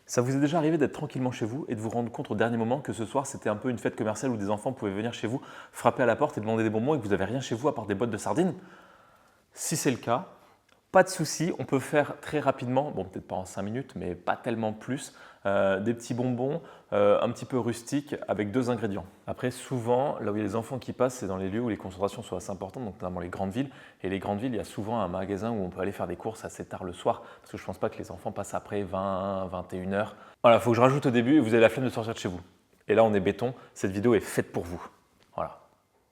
Ça vous est déjà arrivé d'être tranquillement chez vous et de vous rendre compte au dernier moment que ce soir c'était un peu une fête commerciale où des enfants pouvaient venir chez vous, frapper à la porte et demander des bonbons et que vous n'avez rien chez vous à part des boîtes de sardines? Si c'est le cas, pas de souci, on peut faire très rapidement, bon peut-être pas en 5 minutes, mais pas tellement plus, des petits bonbons un petit peu rustiques avec 2 ingrédients. Après souvent, là où il y a les enfants qui passent, c'est dans les lieux où les concentrations sont assez importantes, donc notamment les grandes villes. Et les grandes villes, il y a souvent un magasin où on peut aller faire des courses assez tard le soir, parce que je ne pense pas que les enfants passent après 20, 21 heures. Voilà, il faut que je rajoute au début et vous avez la flemme de sortir de chez vous. Et là on est béton, cette vidéo est faite pour vous. Voilà.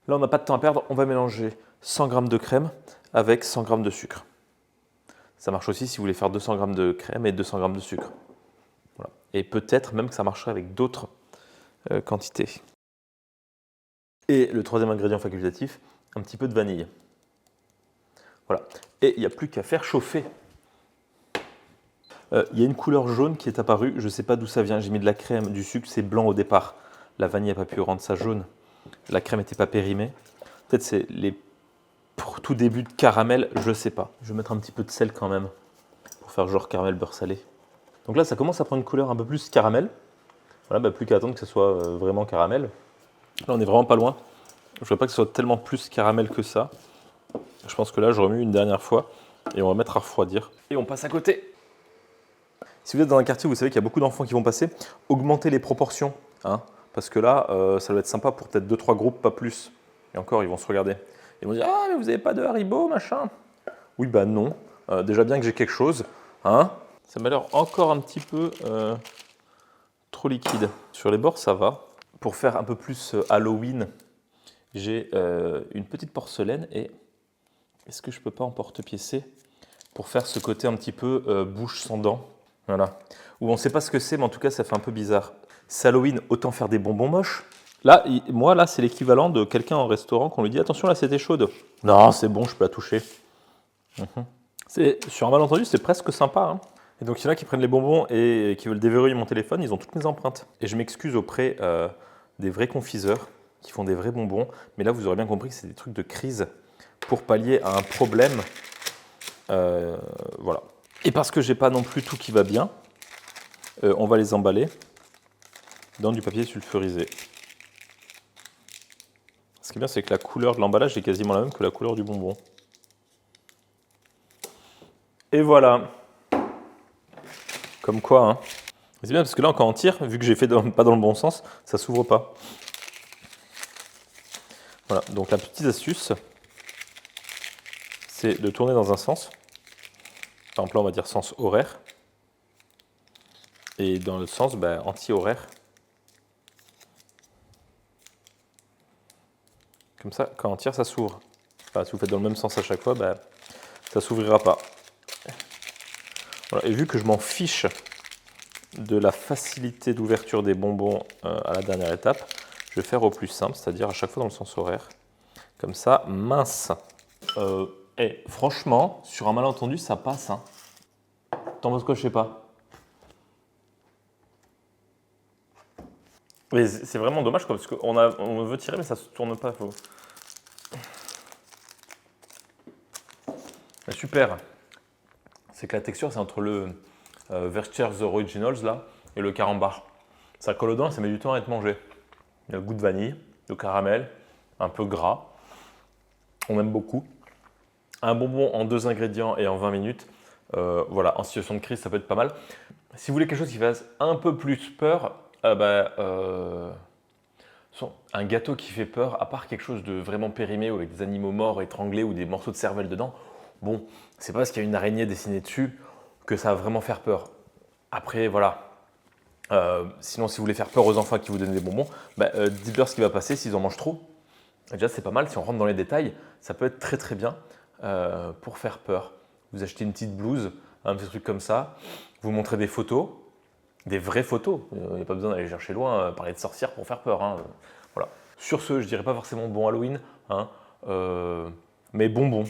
Là on n'a pas de temps à perdre, on va mélanger 100 g de crème avec 100 g de sucre. Ça marche aussi si vous voulez faire 200 g de crème et 200 g de sucre. Voilà. Et peut-être même que ça marcherait avec d'autres quantités. Et le troisième ingrédient facultatif, un petit peu de vanille. Voilà. Et il n'y a plus qu'à faire chauffer. Il y a une couleur jaune qui est apparue, je ne sais pas d'où ça vient. J'ai mis de la crème, du sucre, c'est blanc au départ. La vanille n'a pas pu rendre ça jaune. La crème n'était pas périmée. Peut-être c'est les tout début de caramel, je ne sais pas. Je vais mettre un petit peu de sel quand même pour faire genre caramel beurre salé. Donc là, ça commence à prendre une couleur un peu plus caramel. Voilà, plus qu'à attendre que ce soit vraiment caramel. Là, on est vraiment pas loin. Je ne veux pas que ce soit tellement plus caramel que ça. Je pense que là, je remue une dernière fois et on va mettre à refroidir. Et on passe à côté. Si vous êtes dans un quartier où vous savez qu'il y a beaucoup d'enfants qui vont passer, augmentez les proportions. Hein, parce que là, ça va être sympa pour peut-être 2-3 groupes, pas plus. Et encore, ils vont se regarder. Ils vont dire « Ah, mais vous n'avez pas de Haribo, machin ?» Oui, bah non. Déjà bien que j'ai quelque chose. Hein, ça m'a l'air encore un petit peu trop liquide. Sur les bords, ça va. Pour faire un peu plus Halloween, j'ai une petite porcelaine et est-ce que je peux pas emporte-piécer pour faire ce côté un petit peu bouche sans dents. Voilà. Où on ne sait pas ce que c'est, mais en tout cas, ça fait un peu bizarre. C'est Halloween, autant faire des bonbons moches. Là, moi, là, c'est l'équivalent de quelqu'un en restaurant qu'on lui dit « Attention, là, c'était chaude. » Non, c'est bon, je peux la toucher. Sur un malentendu, c'est presque sympa. Hein. Et donc, il y en a qui prennent les bonbons et qui veulent déverrouiller mon téléphone, ils ont toutes mes empreintes. Et je m'excuse auprès des vrais confiseurs qui font des vrais bonbons. Mais là, vous aurez bien compris que c'est des trucs de crise pour pallier à un problème. Voilà. Et parce que j'ai pas non plus tout qui va bien, on va les emballer dans du papier sulfurisé. Ce qui est bien, c'est que la couleur de l'emballage est quasiment la même que la couleur du bonbon. Et voilà. Comme quoi, hein. C'est bien parce que là, quand on tire, vu que j'ai fait pas dans le bon sens, ça s'ouvre pas. Voilà, donc la petite astuce, c'est de tourner dans un sens. Par exemple, là, on va dire sens horaire. Et dans le sens anti-horaire. Comme ça, quand on tire, ça s'ouvre. Enfin, si vous faites dans le même sens à chaque fois, ça ne s'ouvrira pas. Voilà. Et vu que je m'en fiche de la facilité d'ouverture des bonbons à la dernière étape, je vais faire au plus simple, c'est-à-dire à chaque fois dans le sens horaire. Comme ça, mince. Franchement, sur un malentendu, ça passe. Hein. T'en penses quoi, je sais pas. Mais c'est vraiment dommage parce qu'on veut tirer mais ça se tourne pas. Mais super. C'est que la texture c'est entre le Werther's Originals là et le carambar. Ça colle aux dents et ça met du temps à être mangé. Il y a le goût de vanille, de caramel, un peu gras. On aime beaucoup. Un bonbon en 2 ingrédients et en 20 minutes. Voilà, en situation de crise ça peut être pas mal. Si vous voulez quelque chose qui fasse un peu plus peur, un gâteau qui fait peur, à part quelque chose de vraiment périmé ou avec des animaux morts étranglés ou des morceaux de cervelle dedans, bon, c'est pas parce qu'il y a une araignée dessinée dessus que ça va vraiment faire peur. Après, voilà. Sinon, si vous voulez faire peur aux enfants qui vous donnent des bonbons, dites-leur ce qui va passer s'ils en mangent trop. Déjà, c'est pas mal. Si on rentre dans les détails, ça peut être très très bien pour faire peur. Vous achetez une petite blouse, un petit truc comme ça, vous montrez des photos. Des vraies photos, il n'y a pas besoin d'aller chercher loin, parler de sorcières pour faire peur. Hein. Voilà. Sur ce, je dirais pas forcément bon Halloween, hein, mais bonbon.